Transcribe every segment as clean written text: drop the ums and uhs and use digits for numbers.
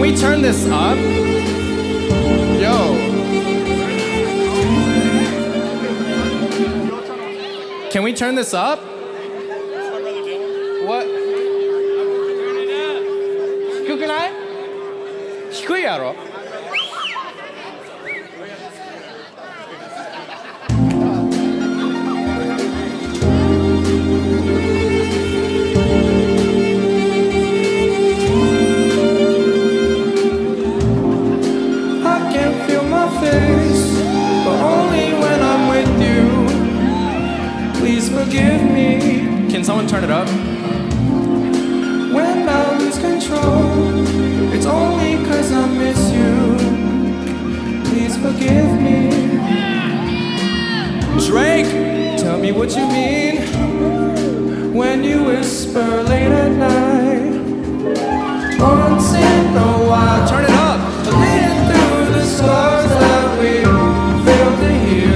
we turn this up? Yo. Can we turn this up? What? 低くない？低いやろ? Forgive me. Can someone turn it up? When I lose control, it's only 'cause I miss you. Please forgive me. Drake, tell me what you mean when you whisper late at night. Once in a while, turn it up. Leading through the scars that we failed to heal.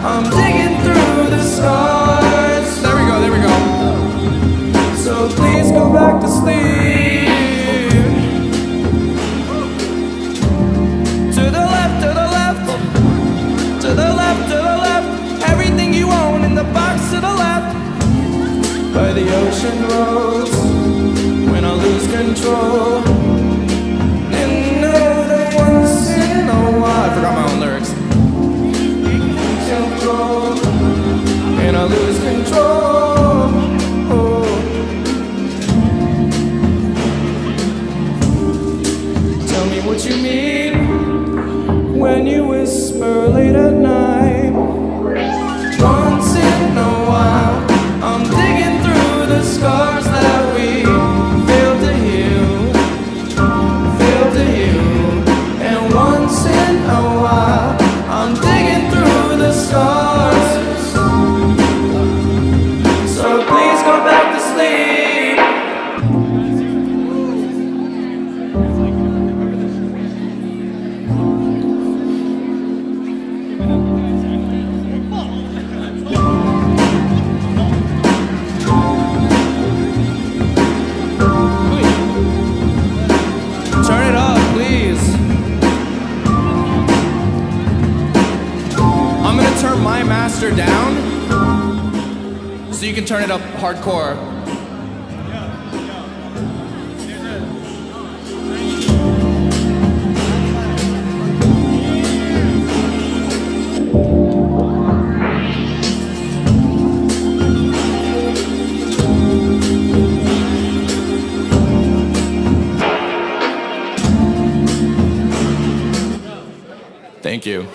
I'm digging through the stars. There we go, there we go. So please go back to sleep. To the left, to the left. To the left, to the left. Everything you own in the box to the left. By the ocean roads, when I lose control. And know that once in a while, I forgot my own lyrics. And I lose control. Oh. Tell me what you mean when you whisper late at night. Once in a while, I'm digging through the scars that we failed to heal. Failed to heal. And once in a while, I'm digging through the stars. So please go back to sleep. Turn it up, please. I'm gonna turn my master down so you can turn it up hardcore. Thank you.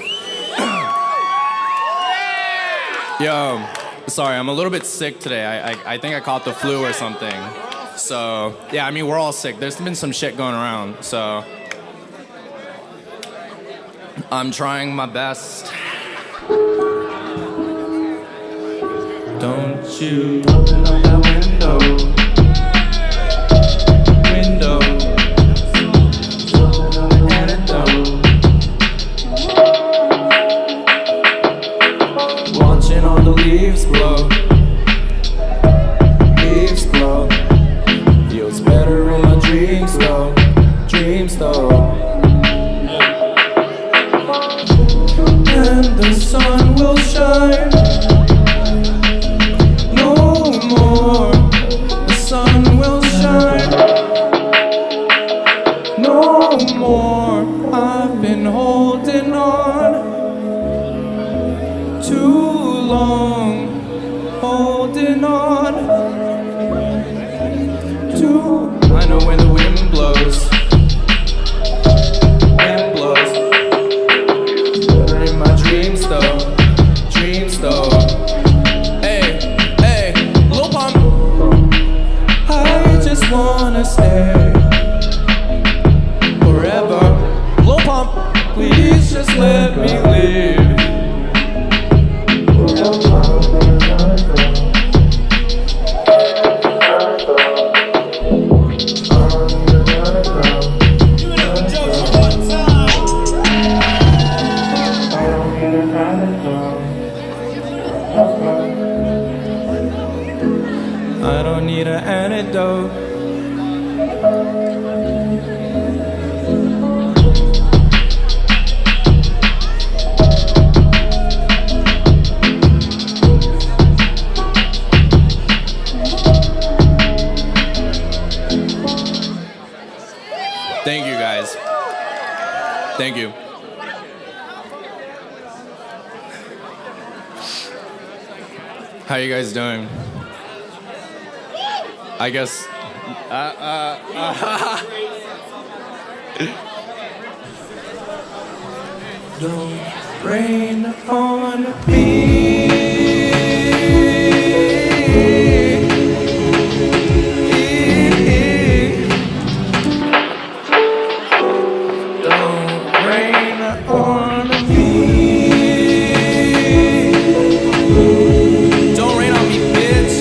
Yo, sorry, I'm a little bit sick today. I think I caught the flu or something. So, yeah, I mean, we're all sick. There's been some shit going around, so I'm trying my best. Don't you open up that window. Watching all the leaves blow. Leaves blow. Feels better in my dreams though. Dreams though. And the sun will shine. No more. The sun will shine. No more. I've been holding on too long, holding on to. I know when the wind blows, better in my dreams though, dreams though. Hey, hey, Lil Pump. I just wanna stay forever. Lil Pump, please just let me live. need an antidote. Thank you, guys. Thank you. How you guys doing? I guess. Don't rain on me. Don't rain on me. Don't rain on me, bitch.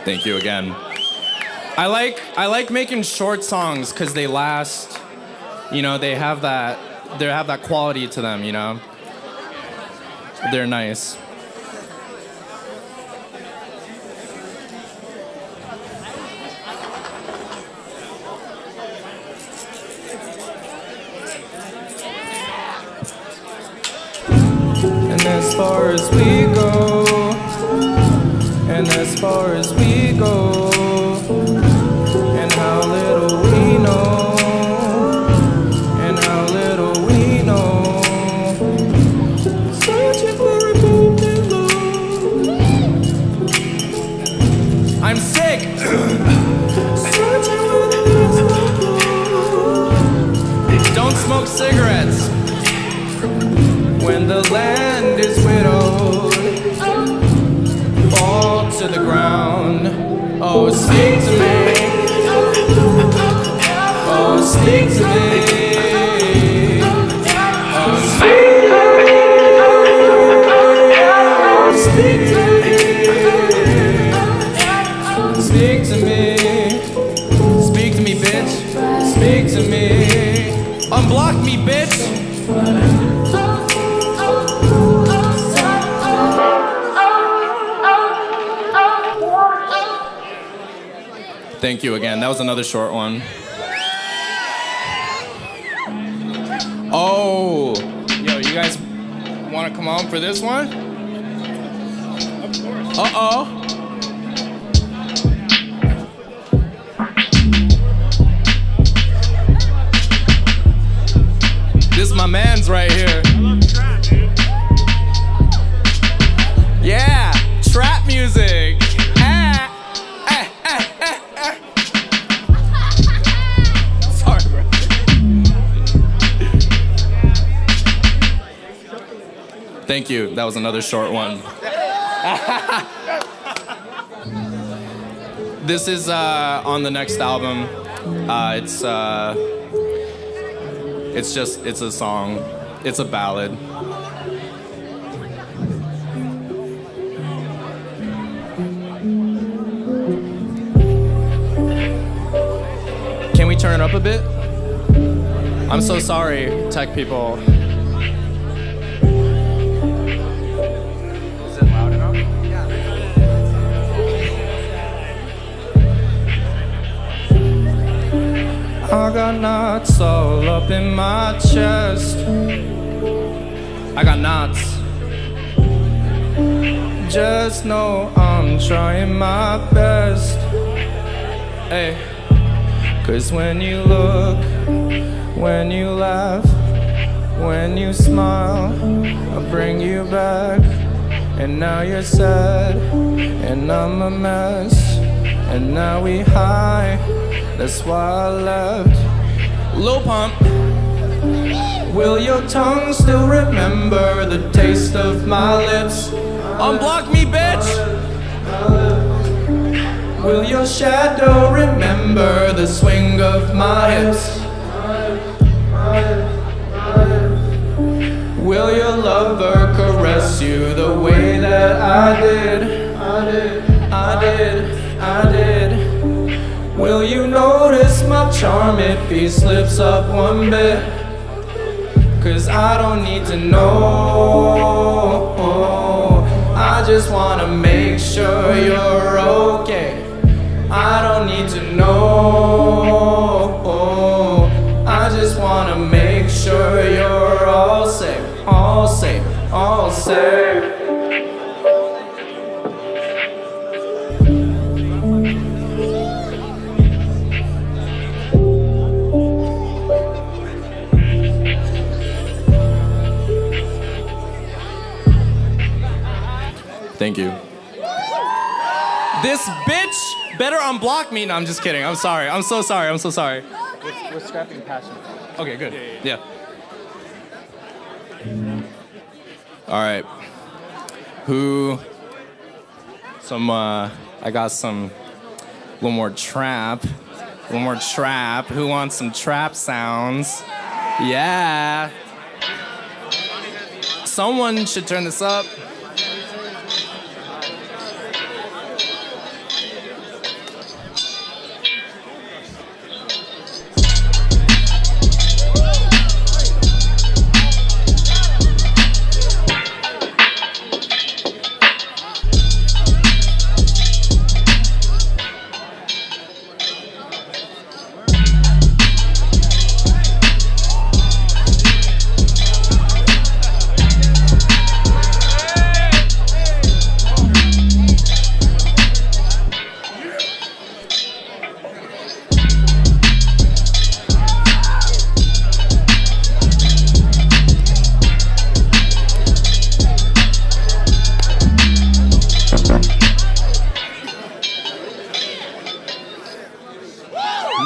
Thank you again. I like making short songs because they last. You know, they have that quality to them. You know, they're nice. And as far as we go, and as far as we go, and how little we know, and how little we know, searching for a golden love. I'm sick. Searching for the last. Don't smoke cigarettes. When the land is widowed, fall to the ground. Oh, speak to me. Oh, speak to me. Oh, speak to me. Speak to me. Speak to me, bitch. Speak to me. Unblock me, bitch. Thank you again. That was another short one. Oh, yo, you guys want to come on for this one? Of course. Uh-oh. This is my man's right here. I love trap, dude. Yeah, trap music. Sorry, bro. Thank you. That was another short one. This is on the next album. It's a song. It's a ballad. Can we turn it up a bit? I'm so sorry, tech people. Is it loud enough? I got knots all up in my chest. I got knots. Just know I'm trying my best. Hey, 'cause when you look, when you laugh, when you smile, I bring you back. And now you're sad, and I'm a mess. And now we high, that's why I left. Lil Pump. Will your tongue still remember the taste of my lips? Unblock me, bitch! Will your shadow remember the swing of my hips? Will your lover caress you the way that I did? I did. Will you notice my charm if he slips up one bit? 'Cause I don't need to know. I just wanna make sure you're okay. I don't need to know. I just wanna make sure you're all safe, all safe, all safe. Thank you. This bitch better unblock me. No, I'm just kidding. I'm sorry. I'm so sorry. I'm so sorry. We're scrapping passion. Okay, good. Yeah. All right. Who? I got some. A little more trap. A little more trap. Who wants some trap sounds? Yeah. Someone should turn this up.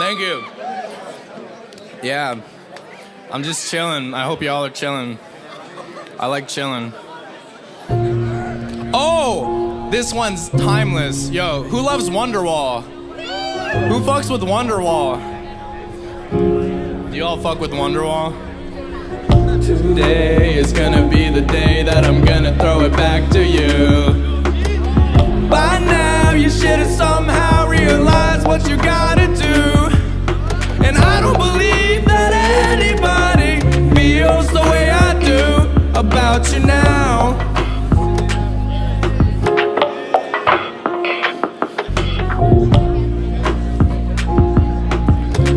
Thank you. Yeah, I'm just chilling. I hope y'all are chilling. I like chilling. Oh, this one's timeless. Yo, who loves Wonderwall? Who fucks with Wonderwall? Do you all fuck with Wonderwall? Today is gonna be the day that I'm gonna throw it back to you. By now you should have somehow realized what you gotta do. And I don't believe that anybody feels the way I do about you now.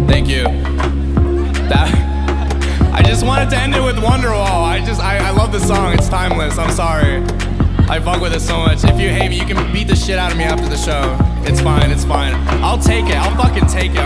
Thank you. I just wanted to end it with Wonderwall. I love the song. It's timeless. I'm sorry. I fuck with it so much. If you hate me, you can beat the shit out of me after the show. It's fine. It's fine. I'll take it. I'll fucking take it.